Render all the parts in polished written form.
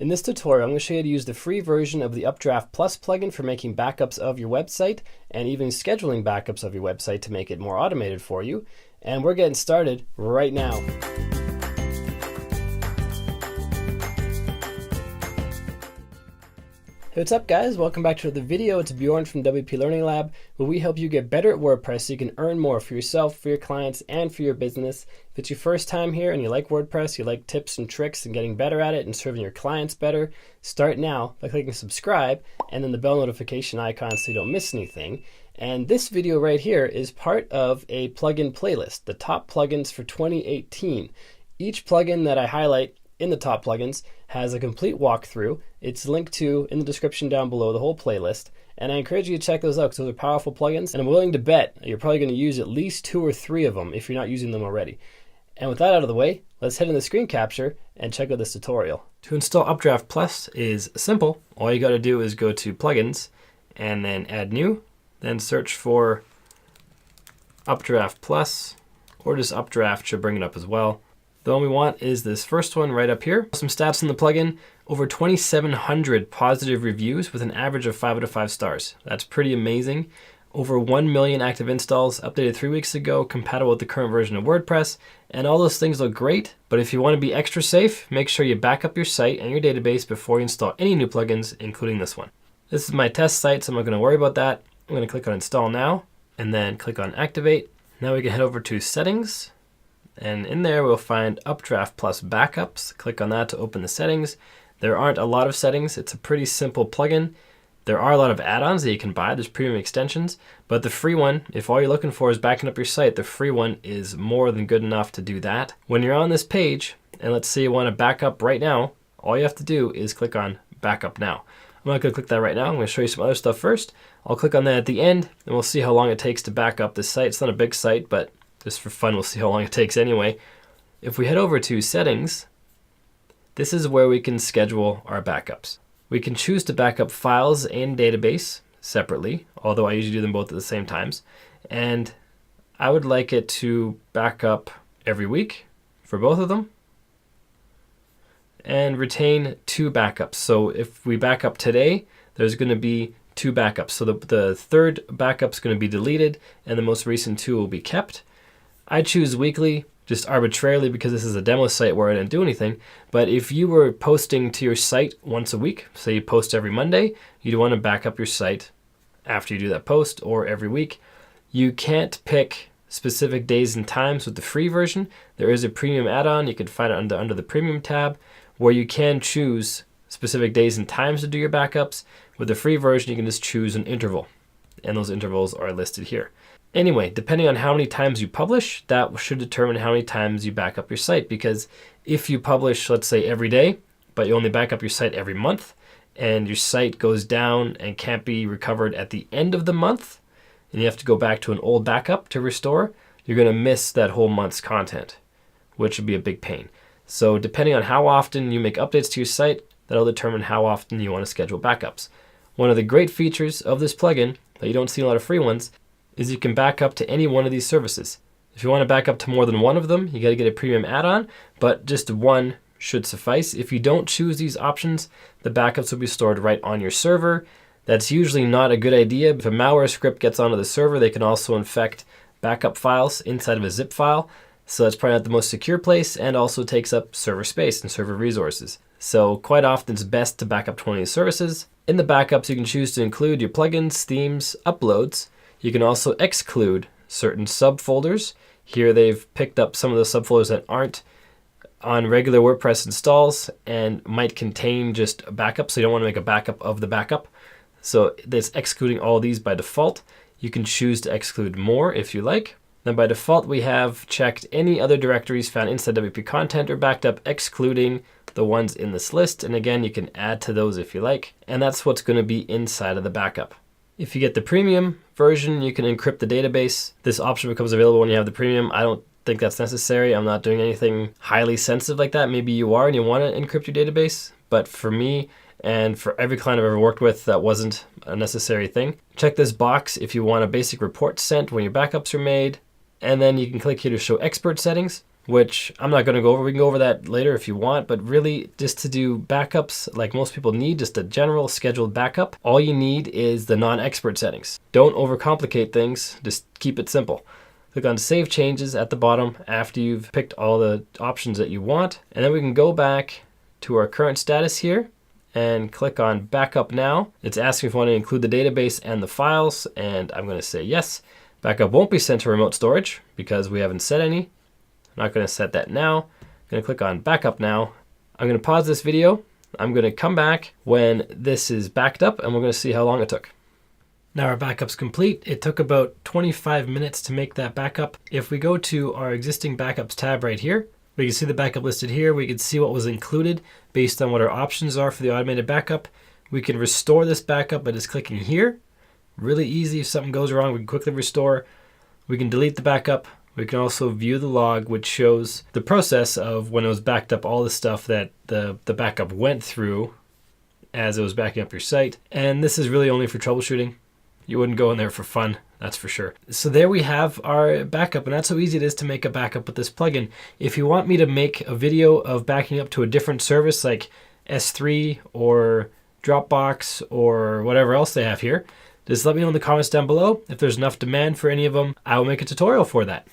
In this tutorial, I'm going to show you how to use the free version of the UpdraftPlus plugin for making backups of your website and even scheduling backups of your website to make it more automated for you. And we're getting started right now. Hey, what's up guys? Welcome back to another video. It's Bjorn from WPLearningLab, where we help you get better at WordPress so you can earn more for yourself, for your clients, and for your business. If it's your first time here and you like WordPress, you like tips and tricks and getting better at it and serving your clients better, start now by clicking subscribe and then the bell notification icon so you don't miss anything. And this video right here is part of a plugin playlist, the top plugins for 2018. Each plugin that I highlight in the top plugins has a complete walkthrough. It's linked to in the description down below, the whole playlist. And I encourage you to check those out because those are powerful plugins. And I'm willing to bet you're probably going to use at least 2 or 3 of them if you're not using them already. And with that out of the way, let's head in the screen capture and check out this tutorial. To install UpdraftPlus is simple. All you got to do is go to plugins and then add new, then search for UpdraftPlus, or just Updraft should bring it up as well. The one we want is this first one right up here. Some stats on the plugin: over 2,700 positive reviews with an average of 5 out of 5 stars. That's pretty amazing. Over 1 million active installs, updated 3 weeks ago, compatible with the current version of WordPress, and all those things look great. But if you want to be extra safe, make sure you back up your site and your database before you install any new plugins, including this one. This is my test site, so I'm not going to worry about that. I'm going to click on Install Now, and then click on Activate. Now we can head over to Settings. And in there, we'll find UpdraftPlus Backups. Click on that to open the settings. There aren't a lot of settings. It's a pretty simple plugin. There are a lot of add-ons that you can buy. There's premium extensions, but the free one, if all you're looking for is backing up your site, the free one is more than good enough to do that. When you're on this page, and let's say you want to back up right now, all you have to do is click on Backup Now. I'm not going to click that right now. I'm going to show you some other stuff first. I'll click on that at the end, and we'll see how long it takes to back up this site. It's not a big site, but just for fun, we'll see how long it takes anyway. If we head over to Settings, this is where we can schedule our backups. We can choose to back up files and database separately, although I usually do them both at the same times. And I would like it to back up every week for both of them and retain 2 backups. So if we back up today, there's going to be 2 backups. So the third backup is going to be deleted and the most recent 2 will be kept. I choose weekly just arbitrarily because this is a demo site where I didn't do anything. But if you were posting to your site once a week, say you post every Monday, you'd want to back up your site after you do that post, or every week. You can't pick specific days and times with the free version. There is a premium add-on. You can find it under the premium tab where you can choose specific days and times to do your backups. With the free version, you can just choose an interval, and those intervals are listed here. Anyway, depending on how many times you publish, that should determine how many times you back up your site. Because if you publish, let's say every day, but you only back up your site every month, and your site goes down and can't be recovered at the end of the month, and you have to go back to an old backup to restore, you're going to miss that whole month's content, which would be a big pain. So depending on how often you make updates to your site, that'll determine how often you want to schedule backups. One of the great features of this plugin that you don't see in a lot of free ones is you can back up to any one of these services. If you want to back up to more than one of them, you got to get a premium add-on, but just one should suffice. If you don't choose these options, the backups will be stored right on your server. That's usually not a good idea. If a malware script gets onto the server, they can also infect backup files inside of a zip file. So that's probably not the most secure place, and also takes up server space and server resources. So quite often it's best to back up to one of these services. In the backups, you can choose to include your plugins, themes, uploads. You can also exclude certain subfolders. Here they've picked up some of the subfolders that aren't on regular WordPress installs and might contain just a backup, so you don't want to make a backup of the backup. So that's excluding all these by default. You can choose to exclude more if you like. Then by default, we have checked any other directories found inside WP content or backed up, excluding the ones in this list. And again, you can add to those if you like. And that's what's going to be inside of the backup. If you get the premium version, you can encrypt the database. This option becomes available when you have the premium. I don't think that's necessary. I'm not doing anything highly sensitive like that. Maybe you are and you want to encrypt your database. But for me and for every client I've ever worked with, that wasn't a necessary thing. Check this box if you want a basic report sent when your backups are made. And then you can click here to show expert settings. which I'm not going to go over. We can go over that later if you want, but really just to do backups like most people need, just a general scheduled backup, all you need is the non-expert settings. Don't overcomplicate things, just keep it simple. Click on Save Changes at the bottom after you've picked all the options that you want, and then we can go back to our current status here and click on Backup Now. It's asking if we want to include the database and the files, and I'm going to say yes. Backup won't be sent to remote storage because we haven't set any. I'm not going to set that now. I'm going to click on Backup Now. I'm going to pause this video. I'm going to come back when this is backed up, and we're going to see how long it took. Now our backup's complete. It took about 25 minutes to make that backup. If we go to our existing backups tab right here, we can see the backup listed here. We can see what was included based on what our options are for the automated backup. We can restore this backup by just clicking here. Really easy. If something goes wrong, we can quickly restore. We can delete the backup. We can also view the log, which shows the process of when it was backed up, all the stuff that the backup went through as it was backing up your site. And this is really only for troubleshooting. You wouldn't go in there for fun, that's for sure. So there we have our backup, and that's how easy it is to make a backup with this plugin. If you want me to make a video of backing up to a different service like S3 or Dropbox or whatever else they have here, just let me know in the comments down below. If there's enough demand for any of them, I will make a tutorial for that.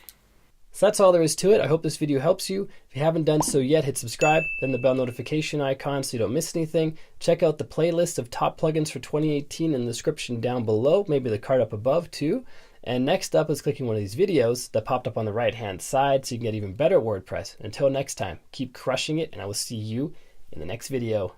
So that's all there is to it. I hope this video helps you. If you haven't done so yet, hit subscribe, then the bell notification icon so you don't miss anything. Check out the playlist of top plugins for 2018 in the description down below, maybe the card up above too. And next up is clicking one of these videos that popped up on the right-hand side so you can get even better at WordPress. Until next time, keep crushing it, and I will see you in the next video.